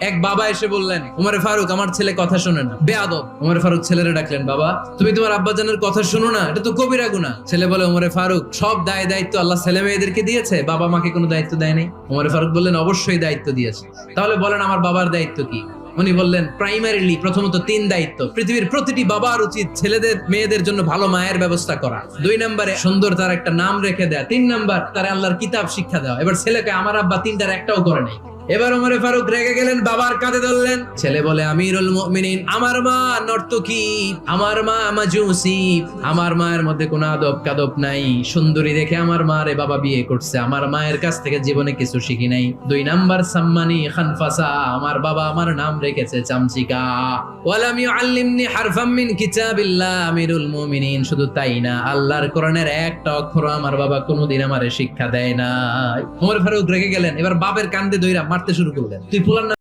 এক বাবা এসে বললেন, উমরে ফারুক আমার ছেলে কথা শোনে না, বেয়াদব। উমরে ফারুক ছেলেরে ডাকলেন, বাবা তুমি তোমার আব্বাজানের কথা শোনো না, এটা তো কবিরা গুনাহ। ছেলে বলে, উমরে ফারুক সব দায় দায়িত্ব আল্লাহ ছেলে মেয়েদেরকে দিয়েছে, বাবা মাকে কোনো দায়িত্ব দেয় নাই। উমরে ফারুক বললেন, অবশ্যই দায়িত্ব দিয়েছে। তাহলে বলেন আমার বাবার দায়িত্ব কি? উনি বললেন, প্রাইমারিলি প্রথমত 3 দায়িত্ব। পৃথিবীর প্রতিটি বাবার উচিত ছেলেদের মেয়েদের জন্য ভালো মায়ের ব্যবস্থা করা। 2 নম্বরে সুন্দর তার একটা নাম রেখে দেয়া। 3 নাম্বার তার আল্লাহর কিতাব শিক্ষা দেওয়া। এবার ছেলেকে আমার আব্বা 3টার একটাও করে নাই। এবার ওমরে ফারুক রেগে গেলেন, বাবার কাঁধে ধরলেন। ছেলে বলে, আমিরুল মুমিনিন, আমার মা নর্তকী, আমার মা মাজুসি, আমার মায়ের মধ্যে কোনো আদব কাদব নাই, সুন্দরী দেখে আমার মা রে বাবা বিয়ে করছে, আমার মায়ের কাছ থেকে জীবনে কিছু শিখি নাই। 2 নাম্বার সাম্মানি খানফাসা, আমার বাবা আমার নাম রেখেছে চামচিকা। ওয়ালাম ইউআল্লিমনি হারফাম মিন কিতাবিল্লাহ, আমিরুল মুমিনিন, শুধু তাই না আল্লাহর কোরআনের একটা অক্ষর আমার বাবা কোনোদিন আমারে শিক্ষা দেয় না। ওমর ফারুক রেগে গেলেন, এবার বাপের কান্দে ধইরা মারতে শুরু করলেন। তুই পোলার